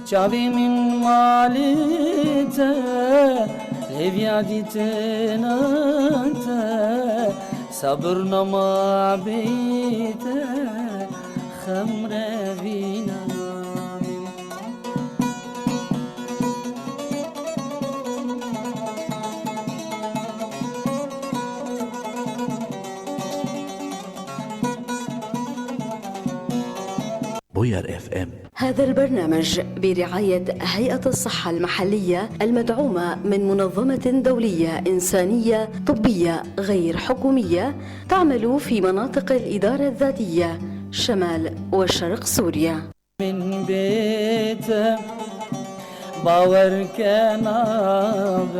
Çavi min malite Levyadite nate Sabır nama bite Khamre vina بوير اف ام. هذا البرنامج برعاية هيئة الصحة المحلية المدعومة من منظمة دولية إنسانية طبية غير حكومية تعمل في مناطق الإدارة الذاتية شمال وشرق سوريا. من بيت باور كنابه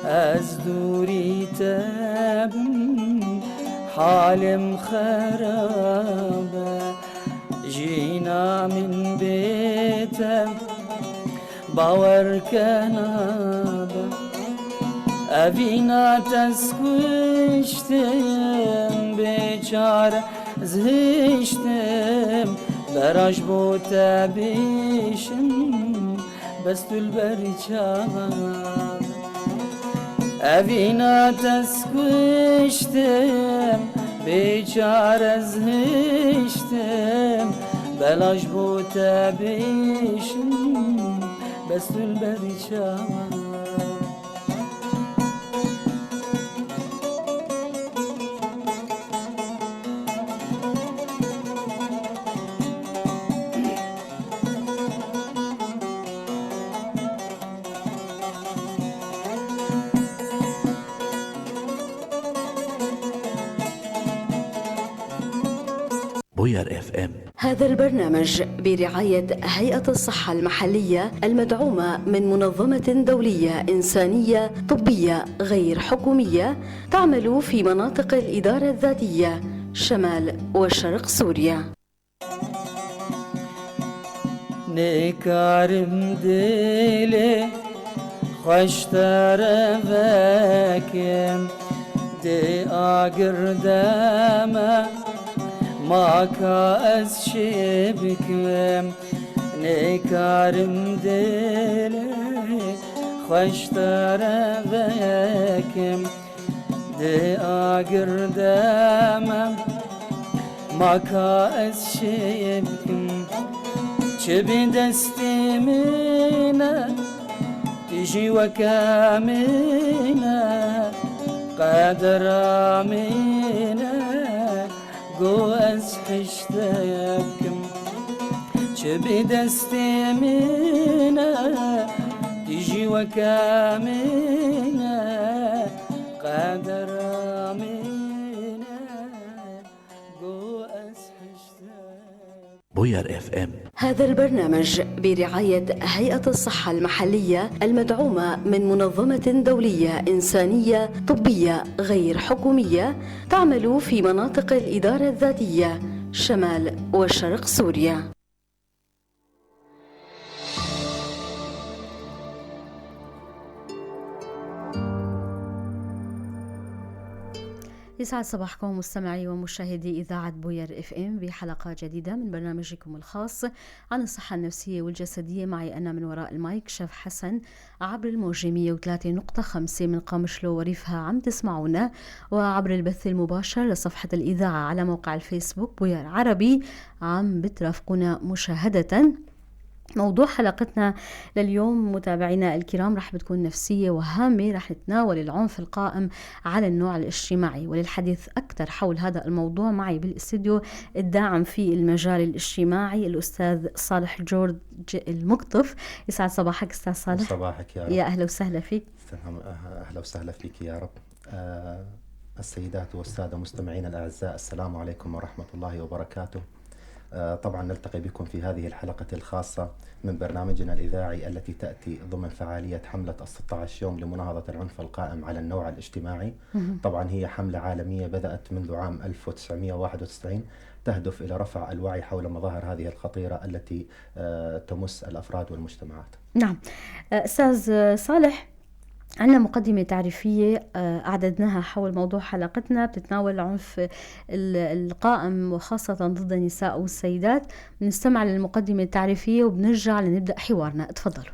أزدوري تب حالم خرابه جينا من بيته باور كنابه أبينا تسكشتم بچار زهشتم براش بوتا بيشم بس تلبري چاوام أبينا تسكشتم بچار زهشتم بلاش بوتا بيشم بس تلبري چاوام بوير اف ام. هذا البرنامج برعاية هيئة الصحة المحلية المدعومة من منظمة دولية إنسانية طبية غير حكومية تعمل في مناطق الإدارة الذاتية شمال وشرق سوريا. نكارم ديلي خوش طرفكم دي آقر دمه ماكا از شبكم نكارم ديلي خوش طرفكم دي آقر دمه ماكا از شبكم چبي دستي منا تجي وكامنا قادر منا قو أزحشتكم چبي دستي منا تجي وكامنا قادر منا قو أزحشتكم. بوير اف ام. هذا البرنامج برعاية هيئة الصحة المحلية المدعومة من منظمة دولية إنسانية طبية غير حكومية تعمل في مناطق الإدارة الذاتية شمال وشرق سوريا. يسعد صباحكم مستمعي ومشاهدي إذاعة بوير اف ام بحلقة جديدة من برنامجكم الخاص عن الصحة النفسية والجسدية. معي أنا من وراء المايك شيف حسن عبر الموجة 103.5 من قامشلو وريفها عم تسمعونا، وعبر البث المباشر لصفحة الإذاعة على موقع الفيسبوك بوير عربي عم بترافقونا مشاهدة. موضوع حلقتنا لليوم متابعينا الكرام رح بتكون نفسية وهامة، رح نتناول العنف القائم على النوع الاجتماعي. وللحديث أكثر حول هذا الموضوع معي بالاستديو الداعم في المجال الاجتماعي الأستاذ صالح جورج المقطف. يسعد صباحك أستاذ صالح. صباحك يا رب. يا أهلا وسهلا فيك. أهلا وسهلا فيك يا رب. السيدات والسادة مستمعين الأعزاء، السلام عليكم ورحمة الله وبركاته. طبعا نلتقي بكم في هذه الحلقة الخاصة من برنامجنا الإذاعي التي تأتي ضمن فعالية حملة 16 يوم لمناهضة العنف القائم على النوع الاجتماعي. طبعا هي حملة عالمية بدأت منذ عام 1991 تهدف إلى رفع الوعي حول مظاهر هذه الخطيرة التي تمس الأفراد والمجتمعات. نعم أستاذ صالح، عندنا مقدمة تعريفية أعددناها حول موضوع حلقتنا، بتتناول العنف القائم وخاصة ضد النساء والسيدات. بنستمع للمقدمة التعريفية وبنرجع لنبدأ حوارنا. اتفضلوا.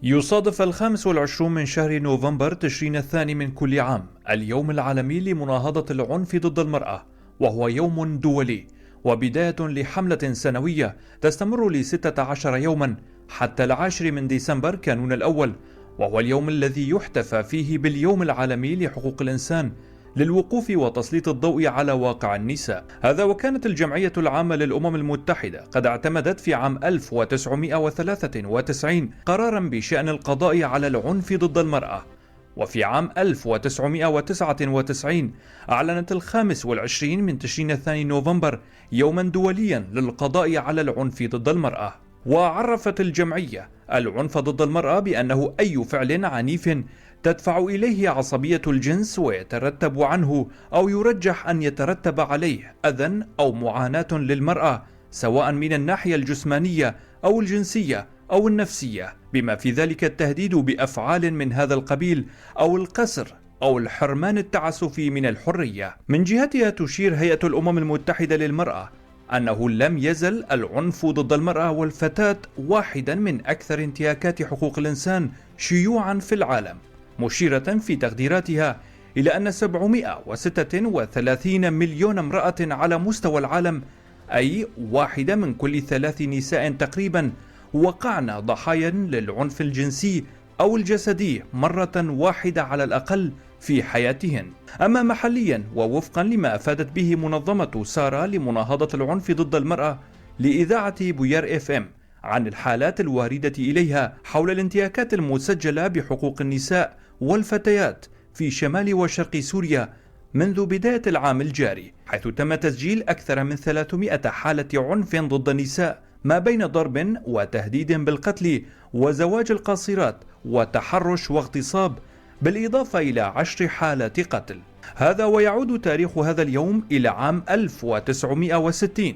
يصادف 25 من شهر نوفمبر تشرين الثاني من كل عام اليوم العالمي لمناهضة العنف ضد المرأة، وهو يوم دولي وبداية لحملة سنوية تستمر ل16 يوما حتى 10 من ديسمبر كانون الأول، وهو اليوم الذي يحتفى فيه باليوم العالمي لحقوق الإنسان للوقوف وتسليط الضوء على واقع النساء. هذا وكانت الجمعية العامة للأمم المتحدة قد اعتمدت في عام 1993 قرارا بشأن القضاء على العنف ضد المرأة، وفي عام 1999 أعلنت 25 من تشرين الثاني نوفمبر يوما دوليا للقضاء على العنف ضد المرأة. وعرفت الجمعية العنف ضد المرأة بأنه أي فعل عنيف تدفع إليه عصبية الجنس ويترتب عنه أو يرجح أن يترتب عليه أذى أو معاناة للمرأة، سواء من الناحية الجسمانية أو الجنسية أو النفسية، بما في ذلك التهديد بأفعال من هذا القبيل أو القسر أو الحرمان التعسفي من الحرية. من جهتها تشير هيئة الأمم المتحدة للمرأة أنه لم يزل العنف ضد المرأة والفتاة واحدا من أكثر انتهاكات حقوق الإنسان شيوعا في العالم، مشيرة في تقديراتها إلى أن 736 مليون امرأة على مستوى العالم، أي واحدة من كل 3 نساء تقريبا، وقعن ضحايا للعنف الجنسي أو الجسدي مرة واحدة على الأقل في حياتهن. أما محليا ووفقا لما أفادت به منظمة سارة لمناهضة العنف ضد المرأة لإذاعة بوير FM عن الحالات الواردة إليها حول الانتهاكات المسجلة بحقوق النساء والفتيات في شمال وشرق سوريا منذ بداية العام الجاري، حيث تم تسجيل أكثر من 300 حالة عنف ضد النساء ما بين ضرب وتهديد بالقتل وزواج القاصرات وتحرش واغتصاب، بالإضافة إلى 10 حالات قتل. هذا ويعود تاريخ هذا اليوم إلى عام 1960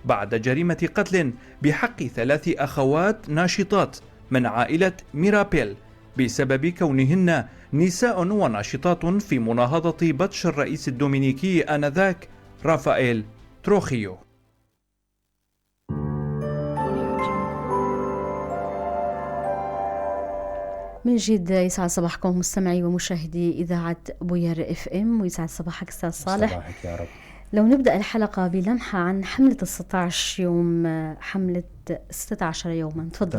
بعد جريمة قتل بحق 3 أخوات ناشطات من عائلة ميرابيل بسبب كونهن نساء وناشطات في مناهضة بطش الرئيس الدومينيكي آنذاك رافائيل تروخيو. من جد يسعد صباحكم مستمعي ومشاهدي إذاعة بوير FM، ويسعد صباحك أستاذ صالح. صباحك يا رب. لو نبدأ الحلقة بلمحة عن حملة 16 يوم، حملة 16 يوما، تفضل.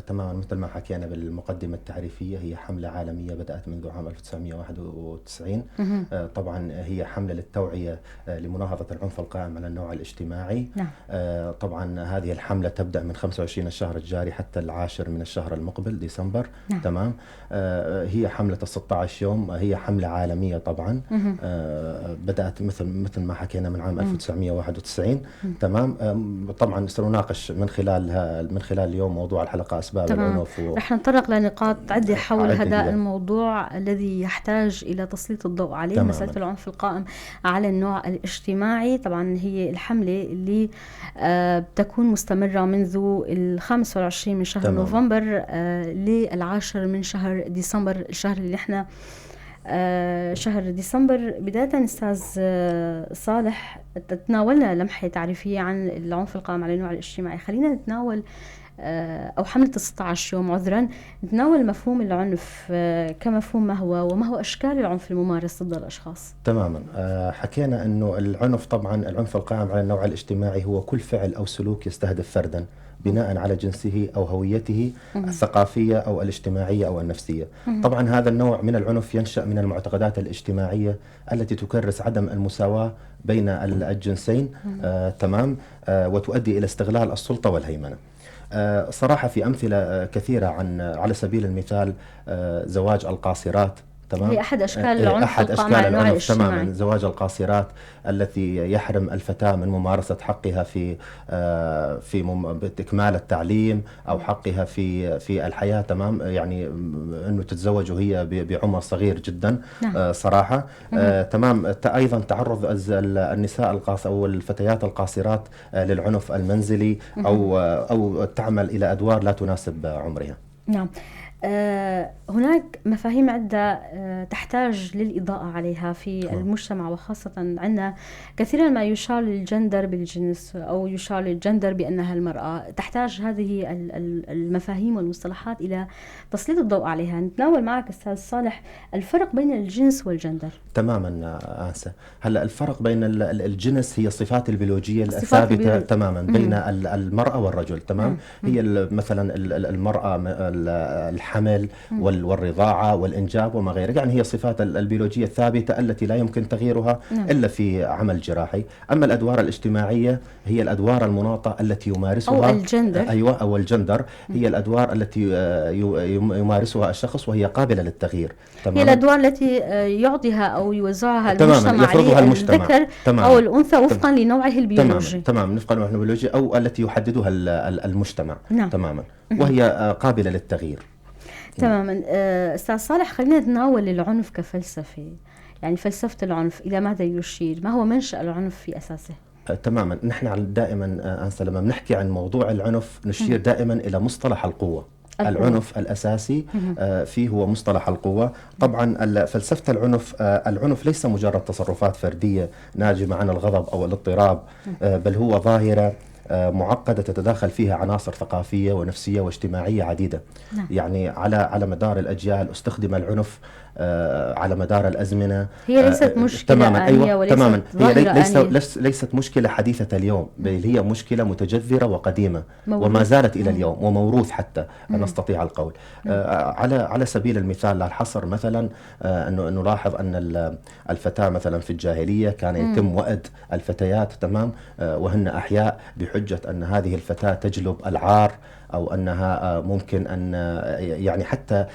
تماما مثل ما حكينا بالمقدمة التعريفية، هي حملة عالمية بدأت منذ عام 1991. طبعا هي حملة للتوعية لمناهضة العنف القائم على النوع الاجتماعي. نعم. طبعا هذه الحملة تبدأ من 25 الشهر الجاري حتى 10 من الشهر المقبل ديسمبر. نعم. تمام. هي حملة 16 يوم، هي حملة عالمية طبعا. بدأت مثل ما حكينا من عام 1991. تمام. طبعا سنناقش من خلال اليوم موضوع الحلقة أسباب العنف رح نتطرق لنقاط عدة حول هذا الموضوع الذي يحتاج إلى تسليط الضوء عليه. مسألة العنف القائم على النوع الاجتماعي. طبعا هي الحملة اللي بتكون مستمرة منذ 25 من شهر نوفمبر ل10 من شهر ديسمبر، الشهر اللي احنا شهر ديسمبر. بداية أستاذ صالح، تناولنا لمحة تعريفية عن العنف القائم على النوع الاجتماعي. خلينا نتناول أو حملة 16 يوم عذرا، نتناول مفهوم العنف كمفهوم، ما هو وما هو أشكال العنف الممارس ضد الأشخاص. تماما. حكينا أنه العنف، طبعا العنف القائم على النوع الاجتماعي هو كل فعل أو سلوك يستهدف فردا بناء على جنسه أو هويته الثقافية أو الاجتماعية أو النفسية. طبعا هذا النوع من العنف ينشأ من المعتقدات الاجتماعية التي تكرس عدم المساواة بين الجنسين. تمام. وتؤدي إلى استغلال السلطة والهيمنة. صراحة في أمثلة كثيرة على سبيل المثال زواج القاصرات. تمام. هي أحد أشكال العنف أحد القائم أشكال على النوع العنف الاجتماعي. تماما، زواج القاصرات التي يحرم الفتاة من ممارسة حقها في إكمال التعليم أو حقها في الحياة، تمام. يعني أنه تتزوج وهي بعمر صغير جدا. نعم. صراحة. تمام. أيضا تعرض النساء أو الفتيات القاصرات للعنف المنزلي أو تعمل إلى أدوار لا تناسب عمرها. نعم. هناك مفاهيم عدة تحتاج للإضاءة عليها في المجتمع، وخاصة عندنا كثيرا ما يشار للجندر بالجنس أو يشار للجندر بأنها المرأة. تحتاج هذه المفاهيم والمصطلحات إلى تسليط الضوء عليها. نتناول معك أستاذ صالح الفرق بين الجنس والجندر. تماما آنسة. هلا الفرق بين الجنس هي الصفات البيولوجية الثابتة تماما بين المرأة والرجل، تمام. هي مثلا المرأة الحمل والرضاعة والإنجاب وما غيره، يعني هي الصفات البيولوجية الثابتة التي لا يمكن تغييرها إلا في عمل جراحي. أما الأدوار الاجتماعية هي الأدوار المناطة التي يمارسها أو الجندر. أيوة، أو الجندر هي الأدوار التي يمارسها الشخص وهي قابلة للتغيير. هي الأدوار التي يعطيها أو يوزعها المجتمع عليه الذكر أو الأنثى وفقا لنوعه البيولوجي. تمام. وفقا لنوعه البيولوجي أو التي يحددها المجتمع. نعم. تماما. وهي قابلة للتغيير. تماما. أستاذ صالح، خلينا نتناول العنف كفلسفة. يعني فلسفة العنف إلى ماذا يشير؟ ما هو منشأ العنف في أساسه؟ تماما. نحن دائما أنسى لما بنحكي عن موضوع العنف نشير دائما إلى مصطلح القوة. العنف الأساسي فيه هو مصطلح القوة. طبعا فلسفة العنف ليس مجرد تصرفات فردية ناجمة عن الغضب أو الاضطراب، بل هو ظاهرة معقدة تتداخل فيها عناصر ثقافية ونفسية واجتماعية عديدة. نعم. يعني على مدار الأجيال استخدم العنف على مدار الأزمنة. هي ليست مشكلة تماما. آنية، أيوة. وليست تماما. هي ليست مشكلة حديثة اليوم، بل هي مشكلة متجذرة وقديمة وما زالت إلى اليوم، وموروث حتى نستطيع القول. على سبيل المثال لا الحصر، مثلا أنه نلاحظ أن الفتاة مثلا في الجاهلية كان يتم وأد الفتيات، تمام، وهن أحياء بحجة أن هذه الفتاة تجلب العار، أو أنها ممكن أن يعني حتى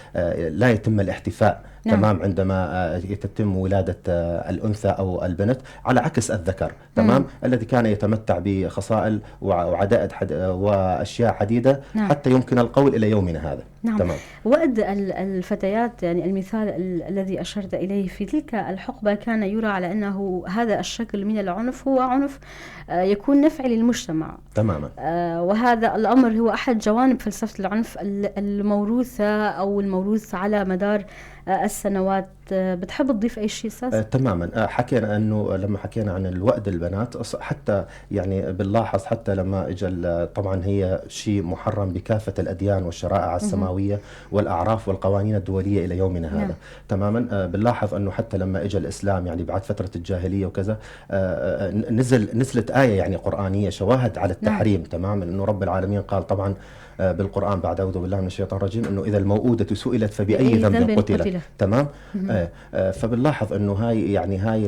لا يتم الاحتفاء. نعم. تمام. عندما تتم ولادة الأنثى أو البنت، على عكس الذكر، تمام، الذي كان يتمتع بخصائل وعدائد وأشياء عديدة. نعم. حتى يمكن القول إلى يومنا هذا. نعم. تمام. وأد الفتيات، يعني المثال الذي أشرت إليه في تلك الحقبة، كان يرى على أنه هذا الشكل من العنف هو عنف يكون نفعي للمجتمع. تماما. وهذا الأمر هو أحد جوانب فلسفة العنف الموروثة أو الموروث على مدار السنوات. بتحب تضيف أي شيء أستاذ؟ تماما. حكينا أنه لما حكينا عن الوأد البنات، حتى يعني بنلاحظ حتى لما إجا، طبعا هي شيء محرم بكافة الأديان والشرائع السماوية والأعراف والقوانين الدولية إلى يومنا هذا. نعم. تماما. بنلاحظ أنه حتى لما إجا الإسلام، يعني بعد فترة الجاهلية وكذا، نزلت آية يعني قرآنية شواهد على التحريم. نعم. تماما. أنه رب العالمين قال طبعا بالقرآن بعد أعوذ بالله من الشيطان الرجيم أنه إذا الموءودة سئلت فبأي ذنب قتلت. تمام. فبنلاحظ أنه هاي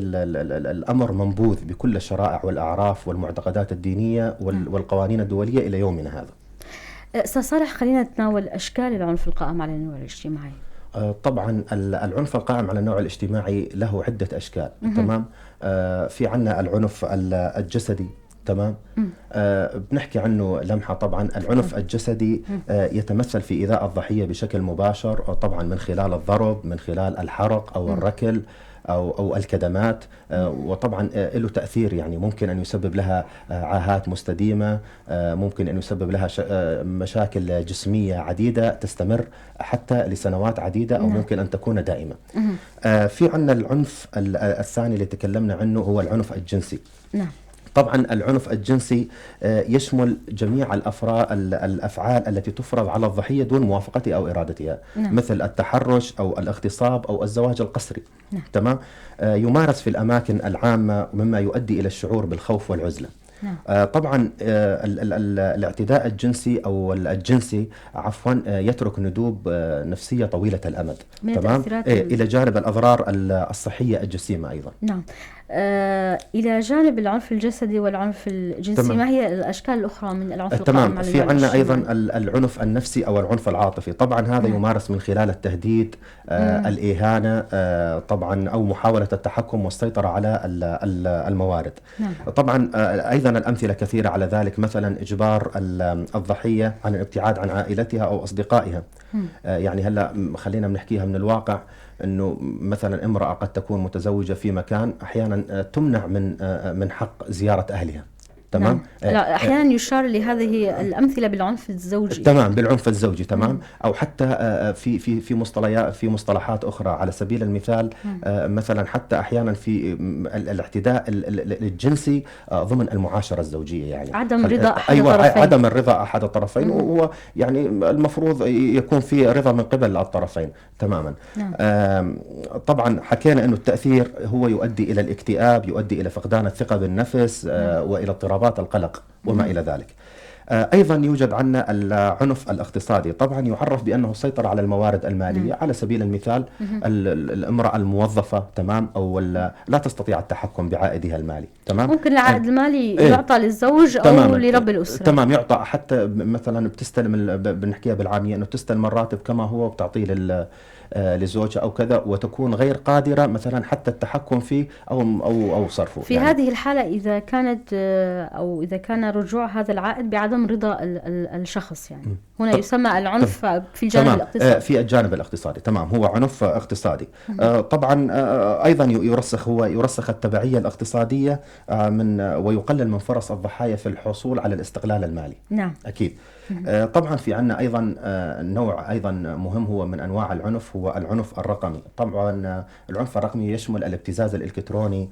الأمر منبوذ بكل الشرائع والأعراف والمعتقدات الدينية والقوانين الدولية إلى يومنا هذا. أستاذ صالح، خلينا نتناول أشكال العنف القائم على النوع الاجتماعي. طبعا العنف القائم على النوع الاجتماعي له عدة أشكال. تمام. في عنا العنف الجسدي. تمام. بنحكي عنه لمحة. طبعا العنف الجسدي يتمثل في إيذاء الضحية بشكل مباشر، طبعا من خلال الضرب، من خلال الحرق أو الركل أو الكدمات. وطبعا له تأثير، يعني ممكن أن يسبب لها عاهات مستديمة، ممكن أن يسبب لها مشاكل جسمية عديدة تستمر حتى لسنوات عديدة، أو ممكن أن تكون دائمة. في عنا العنف الثاني اللي تكلمنا عنه هو العنف الجنسي. نعم. طبعا العنف الجنسي يشمل جميع الأفعال التي تفرض على الضحية دون موافقتها أو إرادتها. نعم. مثل التحرش أو الاغتصاب أو الزواج القسري. نعم. تمام. يمارس في الأماكن العامة، مما يؤدي إلى الشعور بالخوف والعزلة. نعم. طبعا الاعتداء الجنسي أو الجنسي عفوا يترك ندوب نفسية طويلة الأمد. تمام. إلى جانب الأضرار الصحية الجسيمة أيضا. نعم. إلى جانب العنف الجسدي والعنف الجنسي، تمام. ما هي الأشكال الأخرى من العنف القائم تمام. على في المرأة عندنا أيضا الاجتماعي؟ العنف النفسي أو العنف العاطفي. طبعا هذا يمارس من خلال التهديد، الإهانة، طبعا، أو محاولة التحكم والسيطرة على الموارد. نعم. طبعا أيضا الأمثلة كثيرة على ذلك، مثلا إجبار الضحية عن الابتعاد عن عائلتها أو أصدقائها. يعني هلا خلينا بنحكيها من الواقع، انه مثلا امرأة قد تكون متزوجة في مكان، احيانا تمنع من حق زيارة اهلها. تمام. نعم. لا، أحيانا يشار لهذه الأمثلة بالعنف الزوجي. تمام، بالعنف الزوجي. تمام. أو حتى في مصطلحات أخرى، على سبيل المثال مثلا حتى أحيانا في الاعتداء الجنسي ضمن المعاشرة الزوجية، يعني عدم رضا أحد أيوة، الطرفين. عدم الرضا أحد الطرفين، وهو يعني المفروض يكون في رضا من قبل الطرفين تماما. نعم. طبعا حكينا أنه التأثير هو يؤدي إلى الاكتئاب، يؤدي إلى فقدان الثقة بالنفس، وإلى اضطرابات القلق وما إلى ذلك. أيضا يوجد عندنا العنف الاقتصادي. طبعا يعرف بأنه السيطرة على الموارد المالية. على سبيل المثال الامرأة الموظفة، تمام، أو لا تستطيع التحكم بعائدها المالي. تمام. ممكن العائد المالي يعطى للزوج أو تماماً. لرب الأسرة. تمام، يعطى. حتى مثلا بتستلم، بنحكيها بالعامية، أنه تستلم الراتب كما هو وبتعطيه لزوجها أو كذا، وتكون غير قادرة مثلا حتى التحكم فيه أو صرفه. في يعني هذه الحالة إذا كانت أو إذا كان رجوع هذا العائد بعدم رضا الشخص، يعني هنا يسمى العنف في الجانب تمام. الاقتصادي. في الجانب الاقتصادي. تمام، هو عنف اقتصادي. طبعا أيضا يرسخ التبعية الاقتصادية ويقلل من فرص الضحايا في الحصول على الاستقلال المالي. نعم. أكيد. طبعا في عنا أيضا نوع أيضا مهم هو من أنواع العنف، هو العنف الرقمي. طبعا العنف الرقمي يشمل الابتزاز الإلكتروني،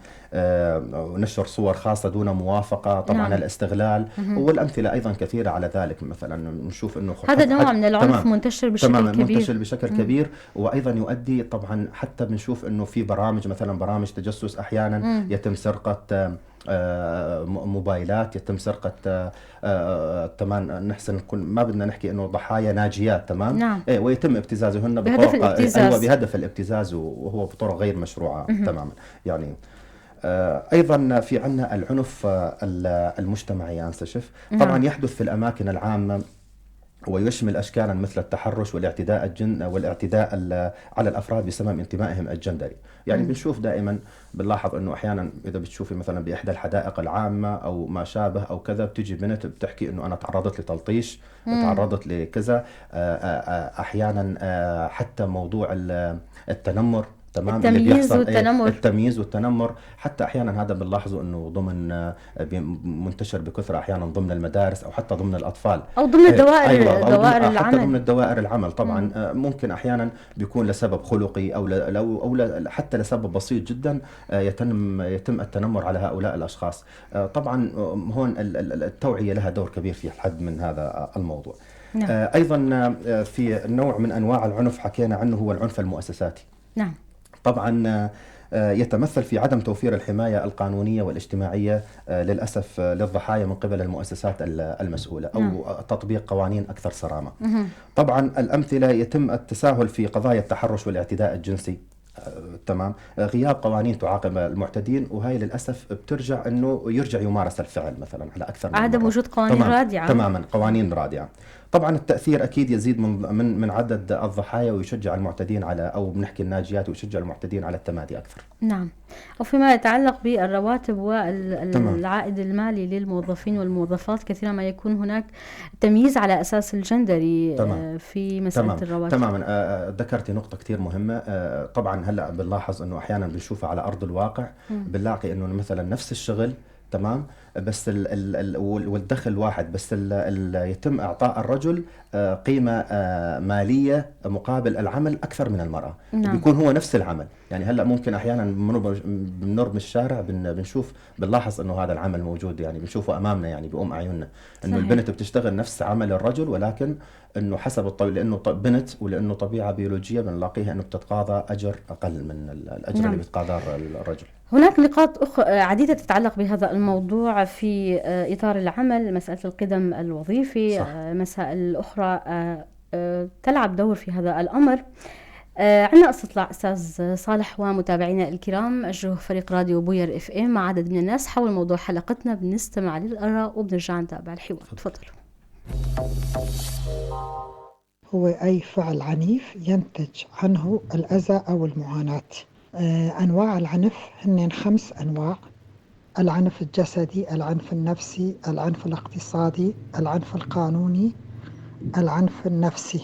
ونشر صور خاصة دون موافقة، طبعا نعم. الاستغلال، والأمثلة أيضا كثيرة على ذلك. مثلا نشوف أنه هذا نوع من العنف منتشر بشكل كبير. منتشر بشكل كبير، وأيضا يؤدي طبعا، حتى بنشوف أنه في برامج، مثلا برامج تجسس أحيانا يتم سرقة موبايلات، يتم سرقة تمام. نحسن نكون ما بدنا نحكي انه ضحايا ناجيات. تمام. نعم. ويتم ابتزازهن بهدف الابتزاز. ايوه، بهدف الابتزاز، وهو بطرق غير مشروعة تماما. يعني ايضا في عنا العنف المجتمعي انسشف. طبعا يحدث في الاماكن العامة، ويشمل أشكالا مثل التحرش والاعتداء على الأفراد بسبب انتمائهم الجندري. يعني بنشوف دائما، بنلاحظ أنه أحيانا إذا بتشوفي مثلا بإحدى الحدائق العامة أو ما شابه أو كذا، بتجي بنت بتحكي أنه أنا تعرضت لتلطيش، تعرضت لكذا. أحيانا حتى موضوع التنمر، تمام، التمييز والتنمر. حتى احيانا هذا بنلاحظه انه ضمن منتشر بكثره احيانا ضمن المدارس، او حتى ضمن الاطفال، او ضمن الدوائر. أيوة، دوائر العمل، حتى ضمن الدوائر العمل. طبعا ممكن احيانا بيكون لسبب خلقي او حتى لسبب بسيط جدا يتم التنمر على هؤلاء الاشخاص. طبعا هون التوعيه لها دور كبير في الحد من هذا الموضوع. نعم. ايضا في نوع من انواع العنف حكينا عنه، هو العنف المؤسساتي. نعم. طبعا يتمثل في عدم توفير الحماية القانونية والاجتماعية للأسف للضحايا من قبل المؤسسات المسؤولة، أو تطبيق قوانين أكثر صرامة. طبعا الأمثلة، يتم التساهل في قضايا التحرش والاعتداء الجنسي. تمام. غياب قوانين تعاقب المعتدين، وهي للأسف بترجع أنه يرجع يمارس الفعل مثلا على أكثر من عدم مرة. وجود قوانين رادعة. تماما، قوانين رادعة. طبعا التأثير أكيد يزيد من عدد الضحايا، ويشجع المعتدين أو بنحكي الناجيات، ويشجع المعتدين على التمادي أكثر. نعم. وفيما يتعلق بالرواتب والعائد المالي للموظفين والموظفات، كثيرا ما يكون هناك تمييز على أساس الجندري في مسألة الرواتب. تماما. ذكرتي نقطة كثير مهمة. طبعا هلأ بنلاحظ أنه أحيانا بنشوفها على أرض الواقع، بنلاقي أنه مثلا نفس الشغل، تمام، بس والدخل واحد، بس يتم إعطاء الرجل قيمة مالية مقابل العمل أكثر من المرأة. نعم. بيكون هو نفس العمل. يعني هلأ ممكن أحيانا بنمر بالشارع بنلاحظ أنه هذا العمل موجود، يعني بنشوفه أمامنا، يعني بأم أعيننا، أنه البنت بتشتغل نفس عمل الرجل، ولكن أنه حسب لأنه بنت، ولأنه طبيعة بيولوجية بنلاقيها أنه بتتقاضى أجر أقل من الأجر اللي بيتقاضاه الرجل. هناك نقاط عديدة تتعلق بهذا الموضوع في إطار العمل، مسألة القدم الوظيفي، مسائل أخرى تلعب دور في هذا الأمر. عندنا استطلاع أستاذ صالح ومتابعينا الكرام، أجره فريق راديو بوير اف ام مع عدد من الناس حول موضوع حلقتنا. بنستمع للآراء وبنرجع نتابع الحوار. تفضلوا. هو أي فعل عنيف ينتج عنه الأذى أو المعاناة. أنواع العنف هن 5 أنواع: العنف الجسدي، العنف النفسي، العنف الاقتصادي، العنف القانوني، العنف النفسي.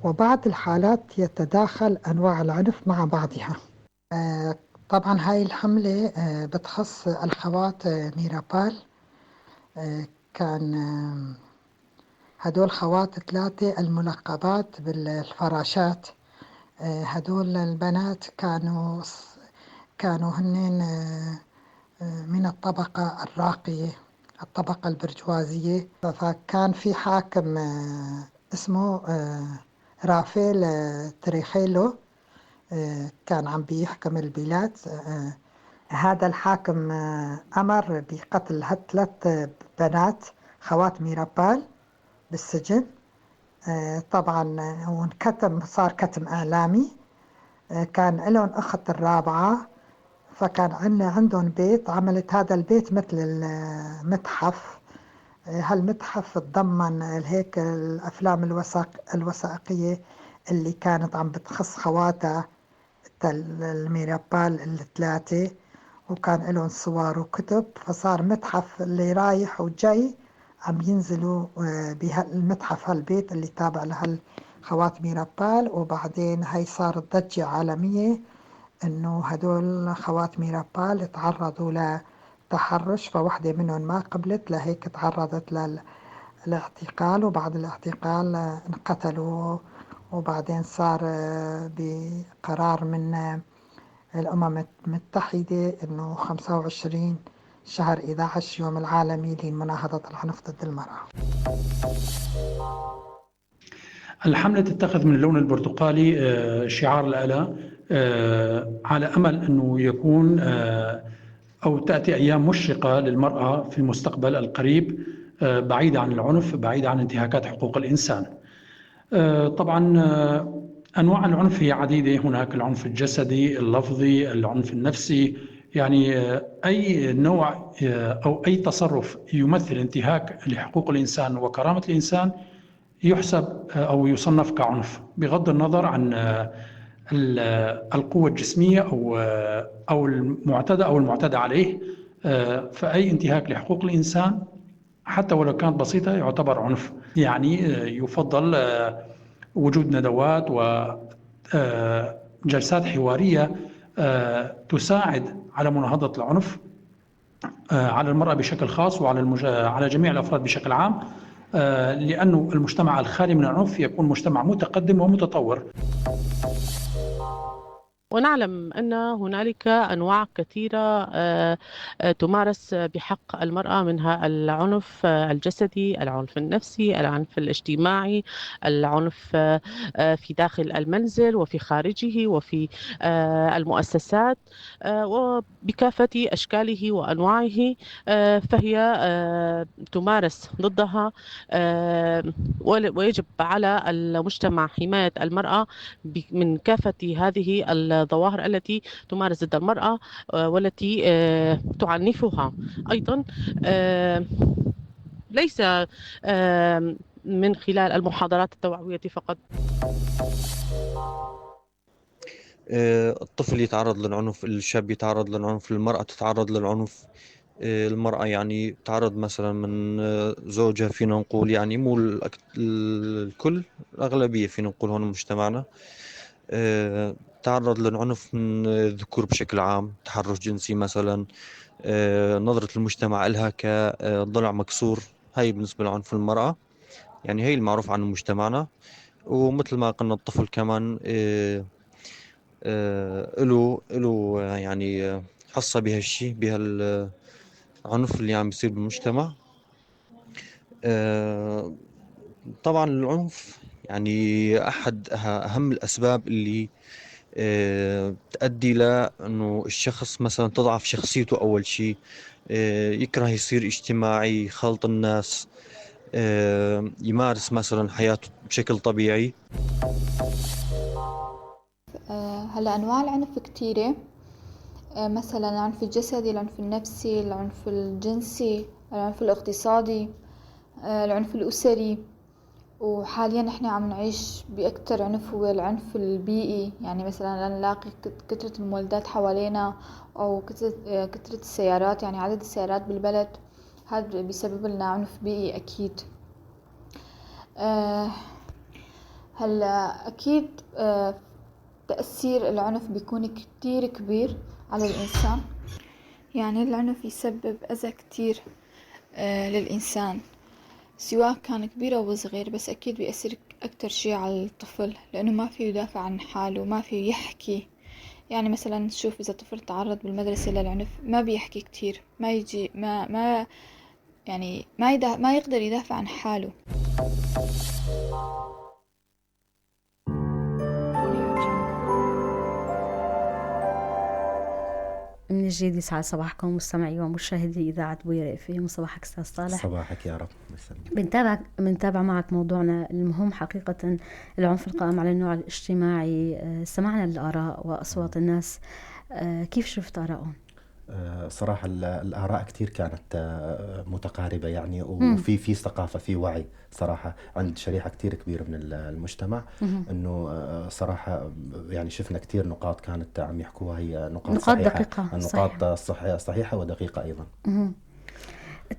وبعض الحالات يتداخل أنواع العنف مع بعضها. طبعا هاي الحملة بتخص الخوات ميرابال. كان هدول خوات 3 الملقبات بالفراشات. هدول البنات كانوا هنين من الطبقة الراقية، الطبقة البرجوازية. فكان في حاكم اسمه رافيل تريخيلو كان عم بيحكم البلاد. هذا الحاكم أمر بقتل 3 بنات خوات ميرابال بالسجن. طبعا وانكتم، صار كتم إعلامي. كان لهم أخت الرابعة، فكان عندهم بيت، عملت هذا البيت مثل المتحف. هالمتحف تضمن هيك الأفلام الوثائقية اللي كانت عم بتخص خواتها الميرابال 3، وكان لهم صور وكتب. فصار متحف اللي رايح وجاي عم ينزلوا بهالمتحف، هالبيت اللي تابع لهالخوات ميرابال. وبعدين هاي صارت ضجة عالمية انه هدول خوات ميرابال تعرضوا لتحرش، فوحدة منهم ما قبلت، لهيك تعرضت للاعتقال، وبعد الاعتقال انقتلوا. وبعدين صار بقرار من الأمم المتحدة انه 25 شهر 11 يوم العالمي لمناهضة العنف ضد المرأة. الحملة تتخذ من اللون البرتقالي شعار الآلة، على أمل أنه يكون أو تأتي أيام مشرقة للمرأة في المستقبل القريب، بعيدة عن العنف، بعيدة عن انتهاكات حقوق الإنسان. طبعا أنواع العنف هي عديدة. هناك العنف الجسدي، اللفظي، العنف النفسي. يعني أي نوع أو أي تصرف يمثل انتهاك لحقوق الإنسان وكرامة الإنسان يحسب أو يصنف كعنف، بغض النظر عن القوة الجسمية أو المعتدى عليه. فأي انتهاك لحقوق الإنسان حتى ولو كانت بسيطة يعتبر عنف. يعني يفضل وجود ندوات وجلسات حوارية تساعد على مناهضة العنف على المرأة بشكل خاص وعلى جميع الأفراد بشكل عام، لأنه المجتمع الخالي من العنف يكون مجتمع متقدم ومتطور. ونعلم أن هنالك أنواع كثيرة تمارس بحق المرأة، منها العنف الجسدي، العنف النفسي، العنف الاجتماعي، العنف في داخل المنزل وفي خارجه وفي المؤسسات، وبكافة أشكاله وأنواعه. فهي تمارس ضدها، ويجب على المجتمع حماية المرأة من كافة هذه الظواهر التي تمارس ضد المرأة والتي تعنفها. أيضا ليس من خلال المحاضرات التوعوية فقط. الطفل يتعرض للعنف، الشاب يتعرض للعنف، المرأة تتعرض للعنف. المرأة يعني تعرض مثلا من زوجها، فينا نقول يعني مو الكل، الأغلبية فينا نقول هون مجتمعنا تعرض للعنف من الذكور بشكل عام، تحرش جنسي مثلا، نظرة المجتمع لها كضلع مكسور. هاي بالنسبة لعنف المرأة، يعني هي المعروف عن مجتمعنا. ومثل ما قلنا الطفل كمان له يعني حصة بهالشي، بهالعنف اللي عم بيصير بالمجتمع. طبعا العنف يعني أحد أهم الأسباب اللي تؤدي لأنه الشخص مثلا تضعف شخصيته. أول شيء يكره يصير اجتماعي، يخالط الناس، يمارس مثلا حياته بشكل طبيعي. هلا أنواع العنف كتيرة. مثلا العنف الجسدي، العنف النفسي، العنف الجنسي، العنف الاقتصادي، العنف الأسري. وحاليا نحن عم نعيش بأكتر عنف هو العنف البيئي، يعني مثلا نلاقي كثرة المولدات حوالينا أو كثرة السيارات، يعني عدد السيارات بالبلد، هذا بيسبب لنا عنف بيئي أكيد. هلا أكيد تأثير العنف بيكون كتير كبير على الإنسان، يعني العنف يسبب أذى كتير للإنسان، سواء كان كبير أو صغير، بس أكيد بيأثر أكتر شي على الطفل، لأنه ما فيه يدافع عن حاله، ما فيه يحكي. يعني مثلا نشوف إذا طفل تعرض بالمدرسة للعنف ما بيحكي كتير، ما يجي ما يعني ما يقدر يدافع عن حاله. من جديد يسعد صباحكم مستمعي ومشاهدي إذاعة بوير اف ام. صباحك أستاذ صالح. صباحك يا رب. يسلمك. بنتابع معك موضوعنا المهم حقيقة، العنف القائم على النوع الاجتماعي. سمعنا الآراء وأصوات الناس، كيف شفت آرائهم؟ صراحة الآراء كتير كانت متقاربة يعني، وفي ثقافة، في وعي صراحة عند شريحة كتير كبيرة من المجتمع. إنه صراحة يعني شفنا كتير نقاط كانت عم يحكوها هي نقاط صحيحة، دقيقة، النقاط صحيحة ودقيقة أيضا.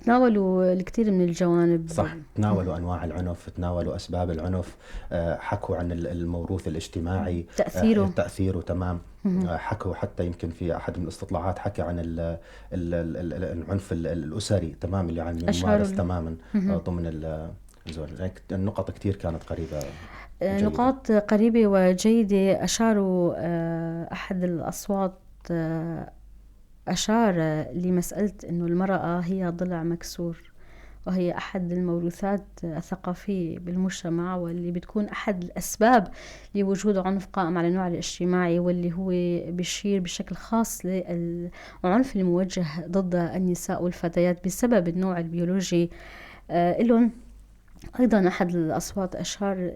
تناولوا الكثير من الجوانب. صح، تناولوا أنواع العنف، تناولوا أسباب العنف، حكوا عن الموروث الاجتماعي، تأثيره تمام. حكوا حتى يمكن في أحد من الاستطلاعات حكى عن العنف الأسري تمام اللي عم يمارس تماما ضمن الزواج. النقط كتير كانت قريبة، نقاط قريبة وجيدة. أشاروا أحد الأصوات أشار لمسألة أنه المرأة هي ضلع مكسور، وهي أحد الموروثات الثقافية بالمجتمع، واللي بتكون أحد الأسباب لوجود عنف قائم على النوع الاجتماعي، واللي هو بيشير بشكل خاص للعنف الموجه ضد النساء والفتيات بسبب النوع البيولوجي لهم. أيضا أحد الأصوات أشار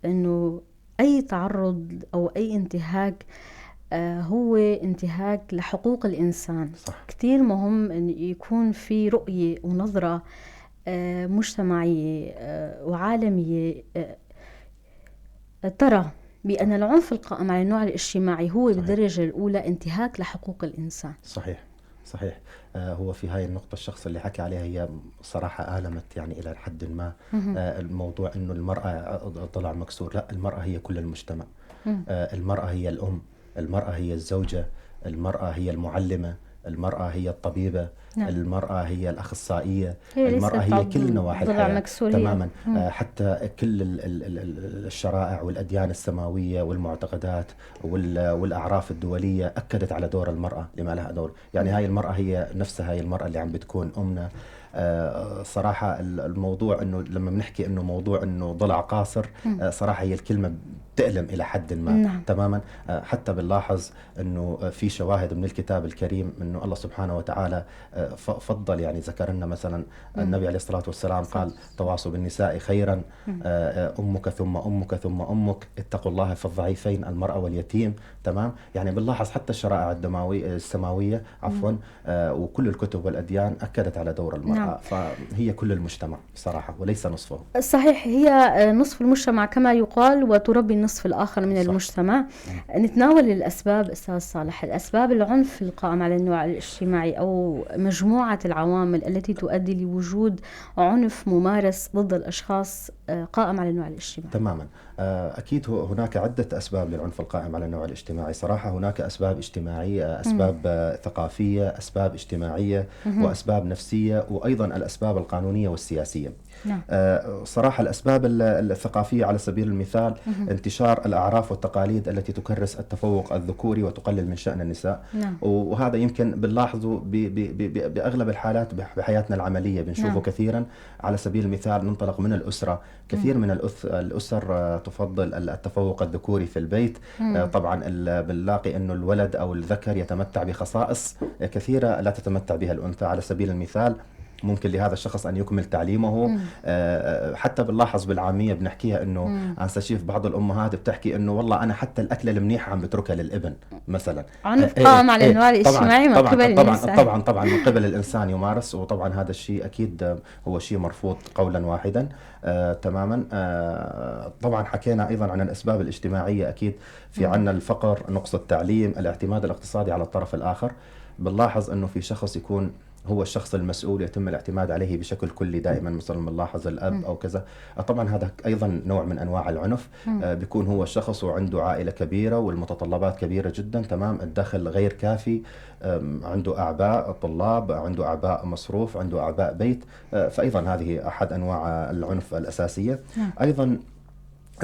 أنه أي تعرض أو أي انتهاك هو انتهاك لحقوق الإنسان. صح. كتير مهم أن يكون في رؤية ونظرة مجتمعية وعالمية ترى بأن العنف القائم على النوع الاجتماعي هو بالدرجة الأولى انتهاك لحقوق الإنسان. صحيح. هو في هاي النقطة الشخص اللي حكى عليها هي صراحة آلمت يعني إلى حد ما. الموضوع إنه المرأة ضلع مكسور، لا، المرأة هي كل المجتمع. المرأة هي الأم، المرأة هي الزوجة، المرأة هي المعلمة، المرأة هي الطبيبة. نعم. المرأة هي الأخصائية، المرأة هي كل نواحي الحياة تماما. حتى كل الشرائع والأديان السماوية والمعتقدات والأعراف الدولية أكدت على دور المرأة، لما لها دور. يعني هاي المرأة هي نفسها، هي المرأة اللي عم بتكون أمنا. صراحة الموضوع إنه لما بنحكي إنه موضوع إنه ضلع قاصر، صراحة هي الكلمة تألم إلى حد ما. نعم. تماما. حتى بنلاحظ إنه في شواهد من الكتاب الكريم إنه الله سبحانه وتعالى فضل، يعني ذكر لنا مثلا النبي عليه الصلاة والسلام قال: تواصوا بالنساء خيرا، أمك ثم أمك ثم أمك، اتقوا الله في الضعيفين المرأة واليتيم. تمام. يعني بنلاحظ حتى الشرائع السماوية عفوا وكل الكتب والأديان أكدت على دور المرأة. نعم. فهي كل المجتمع صراحة وليس نصفه. صحيح، هي نصف المجتمع كما يقال، وتربي النصف الآخر من صح. المجتمع. نتناول الأسباب أستاذ صالح، الأسباب العنف القائم على النوع الاجتماعي أو مجموعة العوامل التي تؤدي لوجود عنف ممارس ضد الأشخاص قائم على النوع الاجتماعي. تماما. أكيد هناك عدة أسباب للعنف القائم على النوع الاجتماعي. صراحة هناك أسباب اجتماعية، أسباب ثقافية، أسباب اجتماعية، وأسباب نفسية، وأيضا الأسباب القانونية والسياسية. نعم. صراحة الأسباب الثقافية على سبيل المثال انتشار الأعراف والتقاليد التي تكرس التفوق الذكوري وتقلل من شأن النساء. نعم. وهذا يمكن بنلاحظه بأغلب الحالات بحياتنا العملية بنشوفه. نعم. كثيرا. على سبيل المثال ننطلق من الأسرة، كثير من الأسر تفضل التفوق الذكوري في البيت. طبعا بنلاقي أنه الولد أو الذكر يتمتع بخصائص كثيرة لا تتمتع بها الأنثى. على سبيل المثال ممكن لهذا الشخص أن يكمل تعليمه. حتى بنلاحظ بالعامية بنحكيها إنه أنا شايف بعض الأمهات بتحكي إنه والله أنا حتى الأكلة المنيحة عم بتركها للابن مثلا. عنف قائم على النوع الاجتماعي من قبل الإنسان. طبعا من قبل الإنسان يمارس، وطبعا هذا الشيء أكيد هو شيء مرفوض قولا واحدا. تماما. طبعا حكينا أيضا عن الأسباب الاجتماعية، أكيد في عنا الفقر، نقص التعليم، الاعتماد الاقتصادي على الطرف الآخر. بنلاحظ أنه في شخص يكون هو الشخص المسؤول يتم الاعتماد عليه بشكل كلي دائما، مثلا بنلاحظ الأب أو كذا. طبعا هذا أيضا نوع من أنواع العنف. بيكون هو الشخص وعنده عائلة كبيرة والمتطلبات كبيرة جدا، تمام، الدخل غير كافي، عنده أعباء طلاب، عنده أعباء مصروف، عنده أعباء بيت. فأيضا هذه أحد أنواع العنف الأساسية. أيضا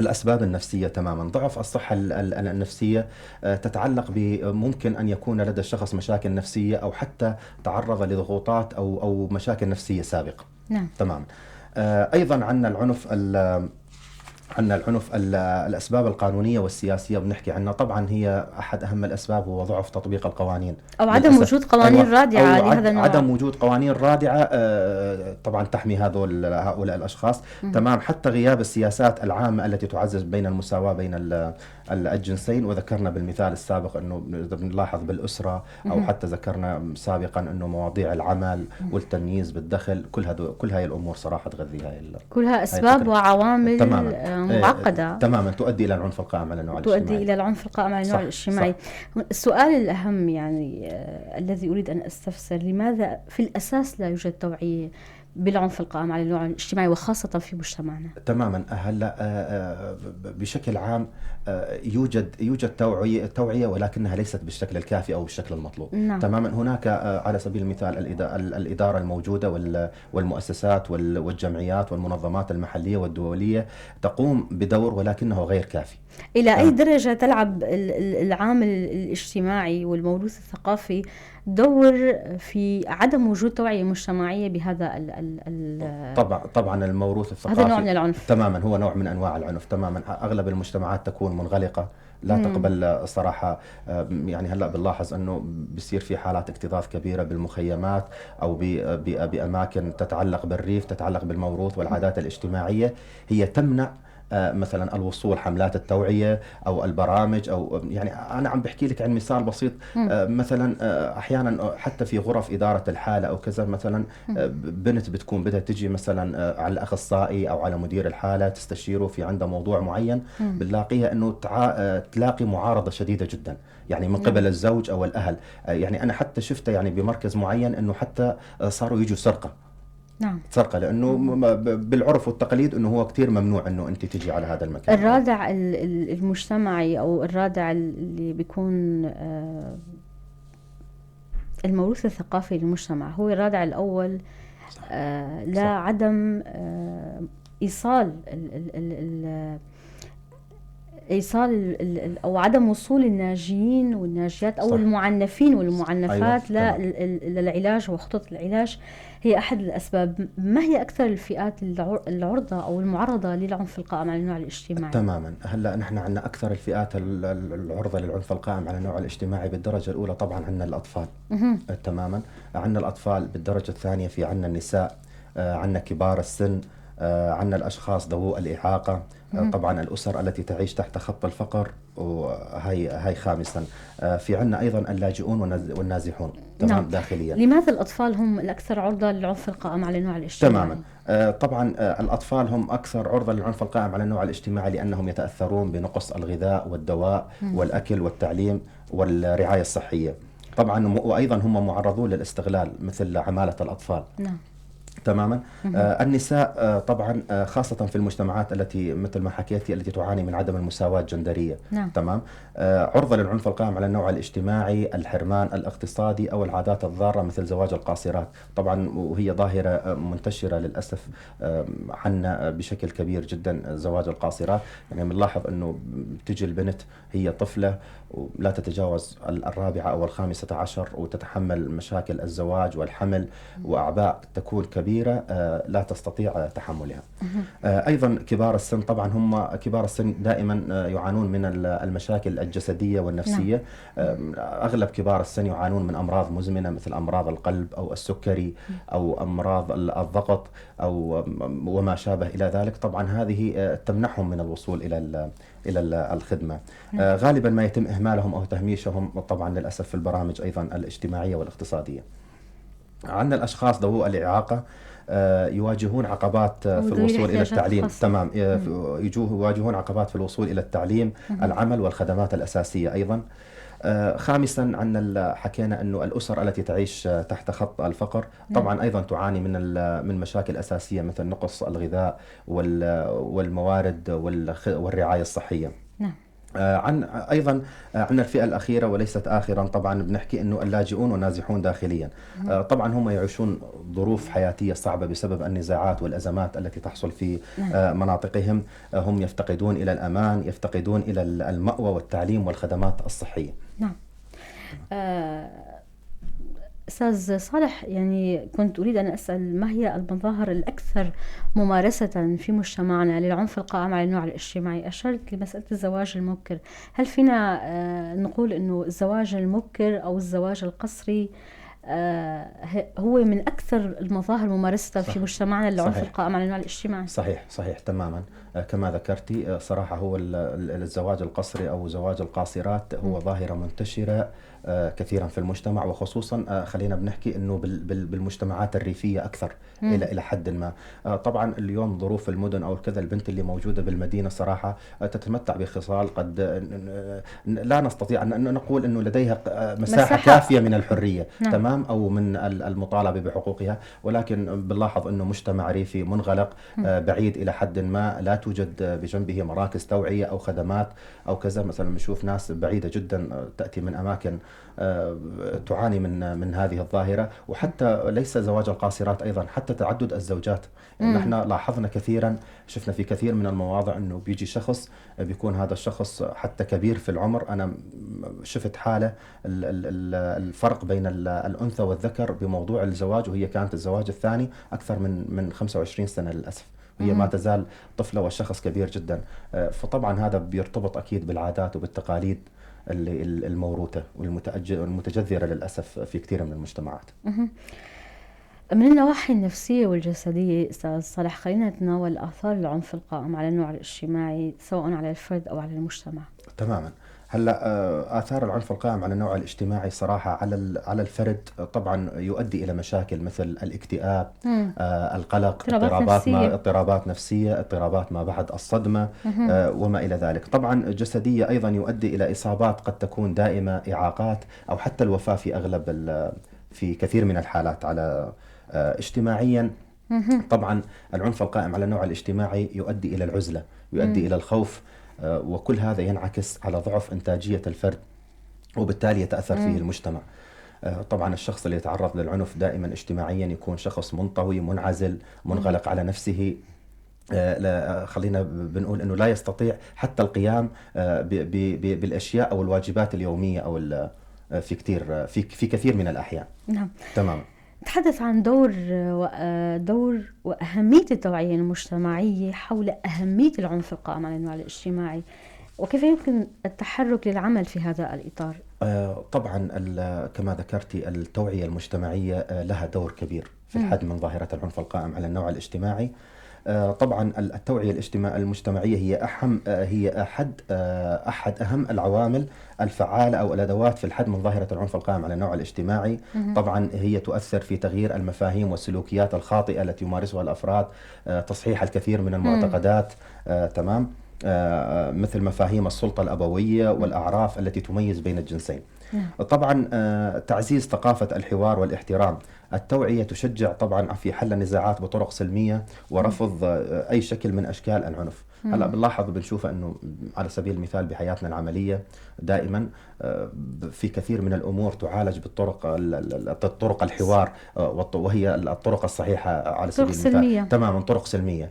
الأسباب النفسية تماما، ضعف الصحة النفسية تتعلق بممكن أن يكون لدى الشخص مشاكل نفسية أو حتى تعرض لضغوطات أو مشاكل نفسية سابقة. نعم. تمام. أيضا عندنا العنف الأسباب القانونية والسياسية بنحكي عنها. طبعا هي أحد أهم الأسباب هو ضعف تطبيق القوانين أو عدم وجود قوانين رادعة لهذا النوع. عدم وجود قوانين رادعة طبعا تحمي هؤلاء الأشخاص. تمام. حتى غياب السياسات العامة التي تعزز بين المساواة بين الجنسين، وذكرنا بالمثال السابق أنه بنلاحظ بالأسرة، أو حتى ذكرنا سابقا أنه مواضيع العمل والتمييز بالدخل، كل هاي الأمور صراحة تغذي كلها أسباب وعوامل معقدة تماما تؤدي إلى العنف القائم على النوع الاجتماعي. تؤدي إلى العنف القائم على النوع الاجتماعي. السؤال الأهم يعني الذي أريد أن أستفسر، لماذا في الأساس لا يوجد توعية بالعنف القائم على النوع الاجتماعي وخاصة في مجتمعنا؟ تماما. هلا بشكل عام يوجد توعية ولكنها ليست بالشكل الكافي أو بالشكل المطلوب. نعم. تماما. هناك على سبيل المثال الإدارة الموجودة والمؤسسات والجمعيات والمنظمات المحلية والدولية تقوم بدور ولكنه غير كافي. إلى أي درجة تلعب العامل الاجتماعي والموروث الثقافي دور في عدم وجود توعية مجتمعية بهذا طبعا الموروث الثقافي هذا نوع من العنف. تماما هو نوع من أنواع العنف. تماما. أغلب المجتمعات تكون منغلقة، لا تقبل صراحة. يعني هلأ بنلاحظ أنه بيصير في حالات اكتظاظ كبيرة بالمخيمات أو بأماكن تتعلق بالريف، تتعلق بالموروث والعادات الاجتماعية، هي تمنع مثلا الوصول حملات التوعية أو البرامج. أو يعني أنا عم بحكي لك عن مثال بسيط. مثلا أحيانا حتى في غرف إدارة الحالة أو كذا، مثلا بنت بتكون بدها تجي مثلا على الأخصائي أو على مدير الحالة تستشيره في عنده موضوع معين، بنلاقيها أنه تلاقي معارضة شديدة جدا، يعني من قبل الزوج أو الأهل. يعني أنا حتى شفت يعني بمركز معين أنه حتى صاروا يجوا سرقة. نعم. سرقة، لأنه بالعرف والتقاليد أنه هو كتير ممنوع أنه أنت تجي على هذا المكان. الرادع المجتمعي أو الرادع اللي بيكون الموروث الثقافي للمجتمع هو الرادع الأول لعدم إيصال أو عدم وصول الناجين والناجيات أو المعنفين والمعنفات للعلاج وخطط العلاج. هي أحد الأسباب. ما هي أكثر الفئات العرضة أو المعرضة للعنف القائم على النوع الاجتماعي؟ تماما. هلا نحن عندنا أكثر الفئات العرضة للعنف القائم على النوع الاجتماعي بالدرجة الأولى طبعا عندنا الأطفال. تماما. عندنا الأطفال بالدرجة الثانية، في عندنا النساء، عندنا كبار السن، عندنا الأشخاص ذوو الإعاقة، طبعا الأسر التي تعيش تحت خط الفقر، وهي خامسا. في عندنا أيضا اللاجئون والنازحون. تمام. نعم. داخليا. لماذا الأطفال هم الأكثر عرضة للعنف القائم على النوع الاجتماعي؟ تماما. طبعا الأطفال هم أكثر عرضة للعنف القائم على النوع الاجتماعي لأنهم يتأثرون بنقص الغذاء والدواء والأكل والتعليم والرعاية الصحية. طبعا وأيضا هم معرضون للاستغلال مثل عمالة الأطفال. نعم. تماما. النساء طبعا خاصة في المجتمعات التي مثل ما حكيتي التي تعاني من عدم المساواة الجندرية. نعم. تمام. عرضة للعنف القائم على النوع الاجتماعي، الحرمان الاقتصادي أو العادات الضارة مثل زواج القاصرات. طبعا وهي ظاهرة منتشرة للأسف عنا بشكل كبير جدا زواج القاصرات. يعني بنلاحظ أنه تجي البنت هي طفلة ولا تتجاوز 14 أو 15 وتتحمل مشاكل الزواج والحمل وأعباء تكون كبيرة كبيرة لا تستطيع تحملها. أيضا كبار السن، طبعا هم كبار السن دائما يعانون من المشاكل الجسدية والنفسية. أغلب كبار السن يعانون من أمراض مزمنة مثل أمراض القلب أو السكري أو أمراض الضغط أو وما شابه إلى ذلك. طبعا هذه تمنعهم من الوصول إلى الخدمة. غالبا ما يتم إهمالهم أو تهميشهم طبعا للأسف في البرامج أيضا الاجتماعية والاقتصادية. عندنا الأشخاص ذوي الإعاقة يواجهون عقبات في الوصول إلى التعليم. تمام، يواجهون عقبات في الوصول إلى التعليم، العمل والخدمات الأساسية أيضا. خامسا عندنا حكينا أنه الأسر التي تعيش تحت خط الفقر طبعا أيضا تعاني من مشاكل أساسية مثل نقص الغذاء والموارد والرعاية الصحية. أيضا عندنا الفئة الأخيرة وليست آخرا، طبعا بنحكي أنه اللاجئون والنازحون داخليا. طبعا هم يعيشون ظروف حياتية صعبة بسبب النزاعات والأزمات التي تحصل في مناطقهم. هم يفتقدون إلى الأمان، يفتقدون إلى المأوى والتعليم والخدمات الصحية. نعم. أستاذ صالح، يعني كنت أريد أن أسأل ما هي المظاهر الأكثر ممارسة في مجتمعنا للعنف القائم على النوع الاجتماعي؟ أشرت لمسألة الزواج المبكر، هل فينا نقول أنه الزواج المبكر أو الزواج القسري هو من أكثر المظاهر ممارسة في مجتمعنا للعنف القائم على النوع الاجتماعي؟ صحيح تماما. كما ذكرتي صراحة هو الزواج القسري أو زواج القاصرات هو ظاهرة منتشرة كثيرا في المجتمع، وخصوصا خلينا بنحكي أنه بالمجتمعات الريفية أكثر إلى حد ما. طبعا اليوم ظروف المدن أو كذا، البنت اللي موجودة بالمدينة صراحة تتمتع بخصال قد لا نستطيع أن نقول أنه لديها مساحة كافية من الحرية. تمام، أو من المطالبة بحقوقها، ولكن بنلاحظ أنه مجتمع ريفي منغلق بعيد إلى حد ما، لا توجد بجنبه مراكز توعية أو خدمات أو كذا. مثلا نشوف ناس بعيدة جدا تأتي من أماكن تعاني من هذه الظاهرة. وحتى ليس زواج القاصرات، أيضا حتى تعدد الزوجات. نحن لاحظنا كثيرا، شفنا في كثير من المواضع أنه بيجي شخص بيكون هذا الشخص حتى كبير في العمر. أنا شفت حالة الفرق بين الأنثى والذكر بموضوع الزواج، وهي كانت الزواج الثاني أكثر من 25 سنة للأسف، هي ما تزال طفلة والشخص كبير جدا. فطبعا هذا بيرتبط أكيد بالعادات وبالتقاليد الموروثة والمتجذرة للأسف في كثير من المجتمعات. من النواحي النفسية والجسدية أستاذ صالح، خلينا نتناول آثار العنف القائم على النوع الاجتماعي سواء على الفرد أو على المجتمع. تماما. هلا آثار العنف القائم على النوع الاجتماعي صراحة على الفرد طبعا يؤدي إلى مشاكل مثل الاكتئاب، القلق، اضطرابات نفسية، اضطرابات ما بعد الصدمة، وما إلى ذلك. طبعا جسدية أيضا يؤدي إلى إصابات قد تكون دائمة، إعاقات، أو حتى الوفاة في كثير من الحالات. على اجتماعيا طبعا العنف القائم على النوع الاجتماعي يؤدي إلى العزلة، يؤدي إلى الخوف، وكل هذا ينعكس على ضعف إنتاجية الفرد، وبالتالي يتأثر فيه المجتمع. طبعا الشخص اللي يتعرض للعنف دائما اجتماعيا يكون شخص منطوي، منعزل، منغلق على نفسه. خلينا بنقول أنه لا يستطيع حتى القيام بالأشياء أو الواجبات اليومية أو في كثير من الأحيان. نعم. تمام. تحدث عن دور وأهمية التوعية المجتمعية حول أهمية العنف القائم على النوع الاجتماعي، وكيف يمكن التحرك للعمل في هذا الإطار؟ طبعا كما ذكرتي التوعية المجتمعية لها دور كبير في الحد من ظاهرة العنف القائم على النوع الاجتماعي. طبعا التوعية المجتمعية هي أحد أهم العوامل الفعالة أو الأدوات في الحد من ظاهرة العنف القائم على النوع الاجتماعي. طبعا هي تؤثر في تغيير المفاهيم والسلوكيات الخاطئة التي يمارسها الأفراد، تصحيح الكثير من المعتقدات. تمام، مثل مفاهيم السلطة الأبوية والأعراف التي تميز بين الجنسين. طبعا تعزيز ثقافة الحوار والاحترام. التوعية تشجع طبعا في حل النزاعات بطرق سلمية ورفض أي شكل من أشكال العنف. هلا بنلاحظ وبنشوفها انه على سبيل المثال بحياتنا العمليه دائما في كثير من الامور تعالج بالطرق الحوار، وهي الطرق الصحيحه على سبيل المثال. سلمية. تماما، طرق سلميه.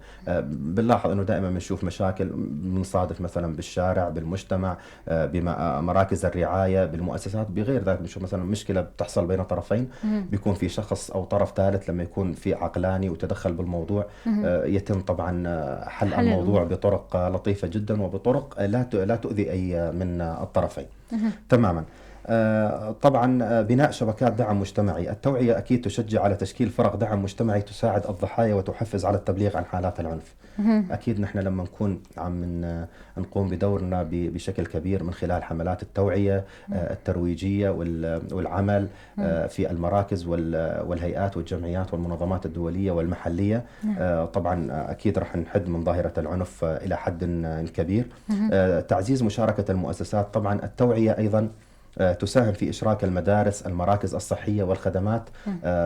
بنلاحظ انه دائما بنشوف مشاكل بنصادف مثلا بالشارع، بالمجتمع، بمراكز الرعايه، بالمؤسسات، بغير ذلك بنشوف مثلا مشكله بتحصل بين طرفين، بيكون في شخص او طرف ثالث لما يكون في عقلاني وتدخل بالموضوع، يتم طبعا حل الموضوع بطرق لطيفة جدا وبطرق لا تؤذي أي من الطرفين. تماما. طبعا بناء شبكات دعم مجتمعي. التوعية أكيد تشجع على تشكيل فرق دعم مجتمعي تساعد الضحايا وتحفز على التبليغ عن حالات العنف. أكيد نحن لما نكون عم نقوم بدورنا بشكل كبير من خلال حملات التوعية الترويجية والعمل في المراكز والهيئات والجمعيات والمنظمات الدولية والمحلية، طبعا أكيد رح نحد من ظاهرة العنف إلى حد كبير. تعزيز مشاركة المؤسسات. طبعا التوعية أيضا تساهم في إشراك المدارس، المراكز الصحية والخدمات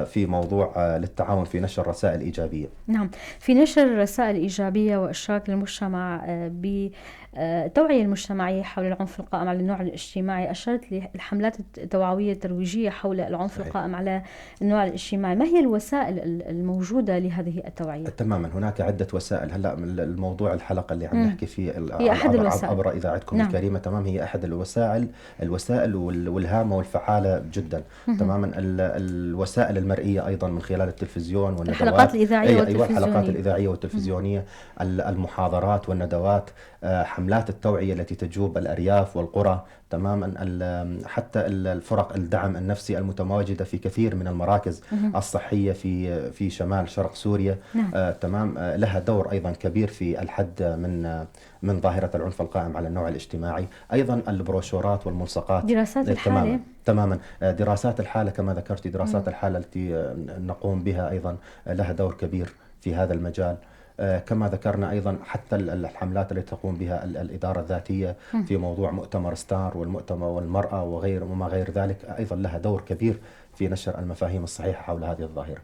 في موضوع للتعاون في نشر رسائل إيجابية. نعم، في نشر رسائل إيجابية وإشراك المجتمع بالتوعية المجتمعية حول العنف القائم على النوع الاجتماعي. أشرت للحملات التوعوية الترويجية حول العنف القائم على النوع الاجتماعي. ما هي الوسائل الموجودة لهذه التوعية؟ تماما، هناك عدة وسائل. هلا الموضوع الحلقة اللي عم نحكي فيه هي أحد الوسائل عبر إذاعتكم الكريمة. تمام، هي أحد الوسائل والهامة والفعالة جدا. تماما. الوسائل المرئية أيضا من خلال التلفزيون والندوات، الحلقات الإذاعية والتلفزيونية. الحلقات الإذاعية والتلفزيونية، المحاضرات والندوات، حملات التوعية التي تجوب الأرياف والقرى. تماما. حتى الفرق الدعم النفسي المتواجدة في كثير من المراكز الصحية في شمال شرق سوريا. تمام، لها دور أيضا كبير في الحد من ظاهرة العنف القائم على النوع الاجتماعي. أيضا البروشورات والملصقات، دراسات الحالة. تماما. دراسات الحالة كما ذكرت، دراسات الحالة التي نقوم بها أيضا لها دور كبير في هذا المجال. كما ذكرنا أيضا حتى الحملات التي تقوم بها الإدارة الذاتية في موضوع مؤتمر ستار والمؤتمر والمرأة وما غير ذلك، أيضا لها دور كبير في نشر المفاهيم الصحيحة حول هذه الظاهرة.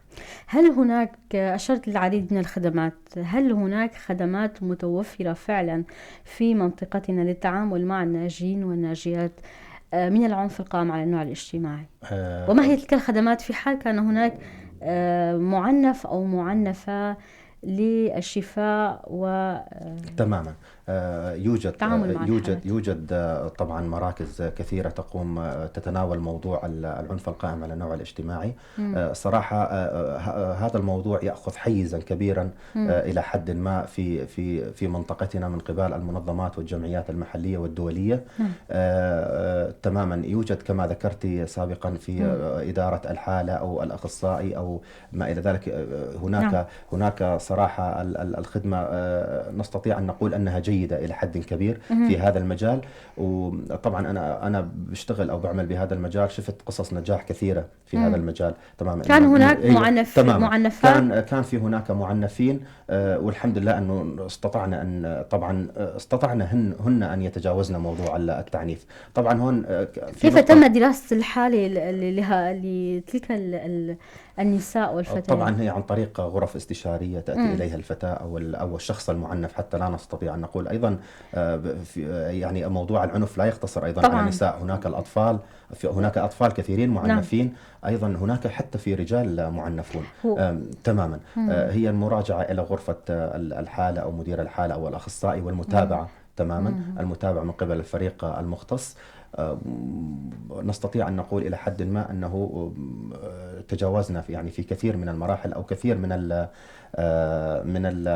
هل هناك، أشرت للعديد من الخدمات، هل هناك خدمات متوفرة فعلا في منطقتنا للتعامل مع الناجين والناجيات من العنف القائم على النوع الاجتماعي؟ وما هي تلك الخدمات في حال كان هناك معنف أو معنفة للشفاء تماما. يوجد طبعا مراكز كثيرة تتناول موضوع العنف القائم على النوع الاجتماعي. صراحة هذا الموضوع يأخذ حيزا كبيرا إلى حد ما في منطقتنا من قبل المنظمات والجمعيات المحلية والدولية. تماما. يوجد كما ذكرت سابقا في إدارة الحالة أو الأخصائي أو ما إلى ذلك. هناك صراحة الخدمة نستطيع أن نقول أنها جيدة إلى حد كبير في هذا المجال. وطبعا أنا بشتغل أو بعمل بهذا المجال، شفت قصص نجاح كثيرة في هذا المجال. تماما. كان هناك معنفات، كان في هناك معنفين، والحمد لله أنه استطعنا هن أن يتجاوزن موضوع التعنيف. طبعا هون كيف تم دراسة الحالة لتلك النساء والفتيات؟ طبعا هي عن طريق غرف استشارية تأتي إليها الفتاة أو الشخص المعنف، حتى لا نستطيع أن نقول. أيضا يعني موضوع العنف لا يقتصر أيضا على النساء، هناك الأطفال، هناك أطفال كثيرين معنفين. أيضا هناك حتى في رجال معنفون. تماما. هي المراجعة إلى غرفة الحالة أو مدير الحالة أو الأخصائي والمتابعة. تماما. المتابعة من قبل الفريق المختص. نستطيع أن نقول إلى حد ما أنه تجاوزنا في كثير من المراحل أو كثير من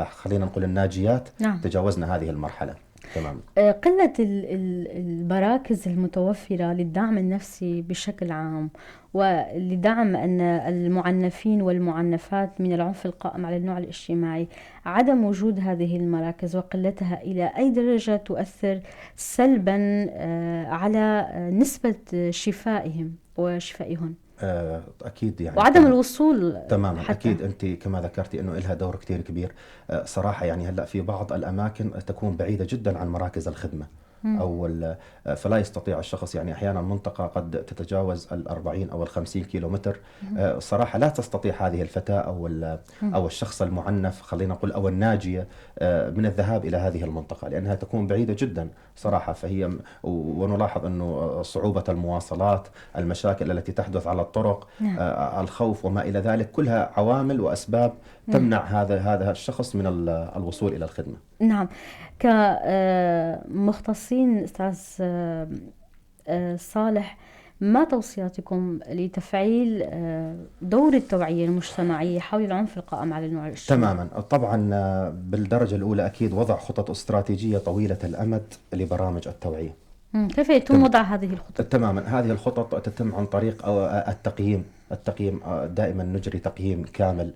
خلينا نقول الناجيات. تجاوزنا هذه المرحلة. تمام. قلة المراكز المتوفرة للدعم النفسي بشكل عام ولدعم أن المعنفين والمعنفات من العنف القائم على النوع الاجتماعي، عدم وجود هذه المراكز وقلتها إلى أي درجة تؤثر سلبا على نسبة شفائهم وشفائهن؟ أكيد وعدم الوصول. تماما. أكيد أنت كما ذكرتي أنه لها دور كتير كبير. صراحة هلأ في بعض الأماكن تكون بعيدة جدا عن مراكز الخدمة. فلا يستطيع الشخص، يعني أحيانا منطقة قد تتجاوز 40 أو 50 كيلومتر، صراحة لا تستطيع هذه الفتاة أو الشخص المعنف، خلينا نقول، أو الناجية من الذهاب إلى هذه المنطقة، لأنها تكون بعيدة جدا صراحة. ونلاحظ أنه صعوبة المواصلات، المشاكل التي تحدث على الطرق، الخوف وما إلى ذلك، كلها عوامل وأسباب تمنع هذا الشخص من الوصول إلى الخدمة. نعم. كمختصين أستاذ صالح، ما توصياتكم لتفعيل دور التوعية المجتمعية حول العنف القائم على النوع الاجتماعي؟ تماما. طبعا بالدرجة الأولى أكيد وضع خطط استراتيجية طويلة الأمد لبرامج التوعية. كيف يتم وضع هذه الخطط؟ تماما. هذه الخطط تتم عن طريق التقييم. دائما نجري تقييم كامل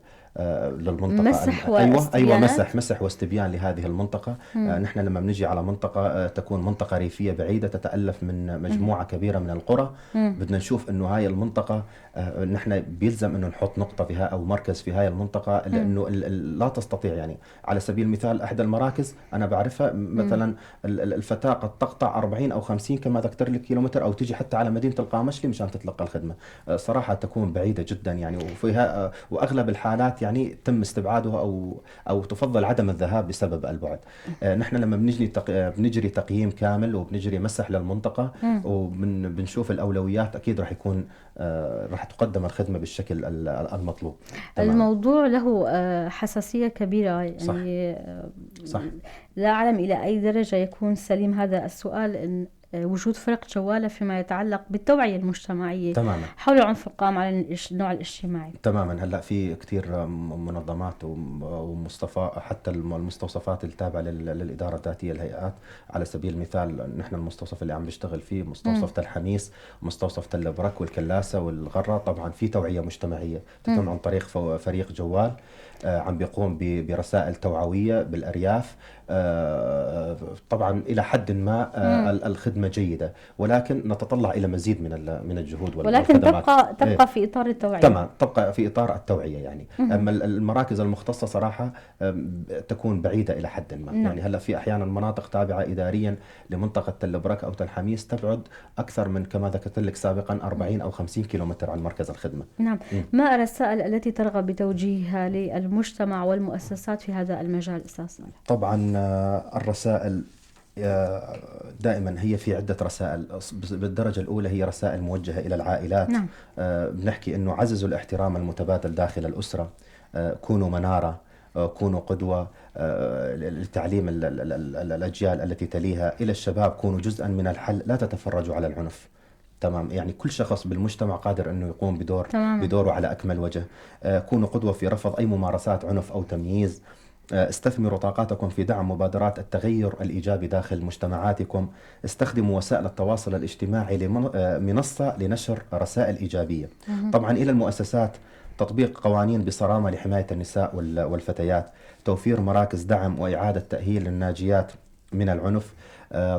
للمنطقة. مسح أيوة مسح واستبيان لهذه المنطقة. نحن لما بنجي على منطقة تكون منطقة ريفية بعيدة تتألف من مجموعة كبيرة من القرى، بدنا نشوف إنه هاي المنطقة نحن بيلزم إنه نحط نقطة فيها أو مركز في هاي المنطقة، لأنه لا تستطيع، يعني على سبيل المثال أحد المراكز أنا بعرفها مثلا الفتاة قد تقطع 40 أو 50 كما ذكرت لك كيلومتر، أو تيجي حتى على مدينة القامشلي مشان تتلقى الخدمة. صراحة تكون بعيدة جدا يعني، وفيها وأغلب الحالات يعني تم استبعادها أو تفضل عدم الذهاب بسبب البعد. نحن لما بنجري تقييم كامل وبنجري مسح للمنطقة وبنشوف الأولويات، أكيد راح تقدم الخدمة بالشكل المطلوب. الموضوع له حساسية كبيرة يعني. صح. لا أعلم إلى أي درجة يكون سليم هذا السؤال، إن وجود فرق جوالة فيما يتعلق بالتوعية المجتمعية تماما حول العنف القائم على النوع الاجتماعي. تماما. هلا في كثير منظمات حتى المستوصفات التابعة للإدارة الذاتية الهيئات. على سبيل المثال نحن المستوصف اللي عم بيشتغل فيه مستوصف تل حميس، مستوصف تل برك والكلاسة والغرة، طبعا في توعية مجتمعية تتم عن طريق فريق جوال عم بيقوم برسائل توعوية بالأرياف. طبعا إلى حد ما الخدمة جيدة، ولكن نتطلع إلى مزيد من الجهود ولكن تبقى في إطار التوعية. تمام، تبقى في إطار التوعية يعني. أما المراكز المختصة صراحة تكون بعيدة إلى حد ما. يعني هلا في أحيانا مناطق تابعة إداريا لمنطقة تل برك أو تل حميس تبعد أكثر من كما ذكرت لك سابقا 40 أو 50 كيلومتر عن مركز الخدمة. نعم. ما الرسائل التي ترغب بتوجيهها للمجتمع والمؤسسات في هذا المجال أستاذ صالح؟ طبعا الرسائل دائما هي في عدة رسائل. بالدرجة الأولى هي رسائل موجهة إلى العائلات. نعم. بنحكي إنه عززوا الاحترام المتبادل داخل الأسرة، كونوا منارة، كونوا قدوة لتعليم الأجيال التي تليها. إلى الشباب كونوا جزءا من الحل، لا تتفرجوا على العنف. تمام. يعني كل شخص بالمجتمع قادر أنه يقوم بدوره على أكمل وجه. كونوا قدوة في رفض أي ممارسات عنف أو تمييز. استثمروا طاقاتكم في دعم مبادرات التغير الإيجابي داخل مجتمعاتكم. استخدموا وسائل التواصل الاجتماعي منصة لنشر رسائل إيجابية. طبعا إلى المؤسسات تطبيق قوانين بصرامة لحماية النساء والفتيات، توفير مراكز دعم وإعادة تأهيل الناجيات من العنف.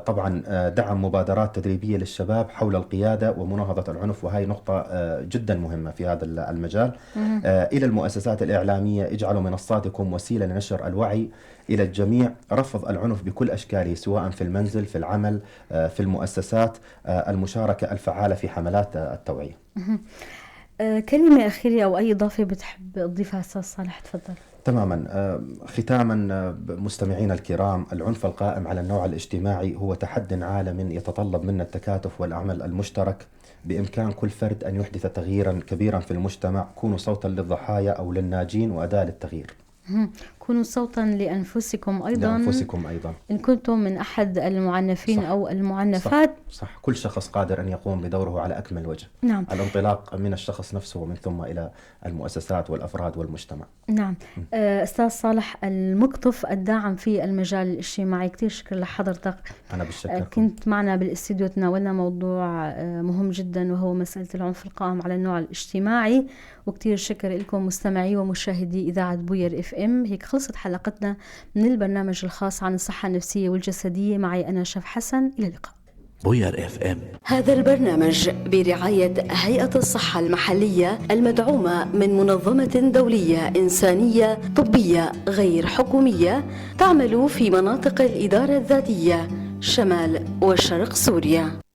طبعا دعم مبادرات تدريبية للشباب حول القيادة ومناهضة العنف، وهي نقطة جدا مهمة في هذا المجال. إلى المؤسسات الإعلامية اجعلوا منصاتكم وسيلة لنشر الوعي إلى الجميع. رفض العنف بكل أشكاله، سواء في المنزل، في العمل، في المؤسسات. المشاركة الفعالة في حملات التوعية. كلمة أخيرة أو أي إضافة بتحب تضيفها أستاذ صالح؟ تفضل. تماما. ختاما مستمعينا الكرام، العنف القائم على النوع الاجتماعي هو تحد عالمي يتطلب منا التكاتف والعمل المشترك. بإمكان كل فرد أن يحدث تغييرا كبيرا في المجتمع. كونوا صوتا للضحايا أو للناجين وأداة للتغيير. كونوا صوتا لأنفسكم أيضا. إن كنتم من أحد المعنفين أو المعنفات. صح. كل شخص قادر أن يقوم بدوره على أكمل وجه. نعم. الانطلاق من الشخص نفسه ومن ثم إلى المؤسسات والأفراد والمجتمع. نعم. أستاذ صالح المقطف الداعم في المجال الاجتماعي، كتير شكر لحضرتك. أنا بالشكر. كنت معنا بالاستديو، تناولنا موضوع مهم جدا وهو مسألة العنف القائم على النوع الاجتماعي، وكتير شكر لكم مستمعي ومشاهدي إذاعة بوير FM. هيك خلصت حلقتنا من البرنامج الخاص عن الصحة النفسية والجسدية. معي أنا شيف حسن، إلى اللقاء. بوير FM. هذا البرنامج برعاية هيئة الصحة المحلية المدعومة من منظمة دولية إنسانية طبية غير حكومية تعمل في مناطق الإدارة الذاتية شمال وشرق سوريا.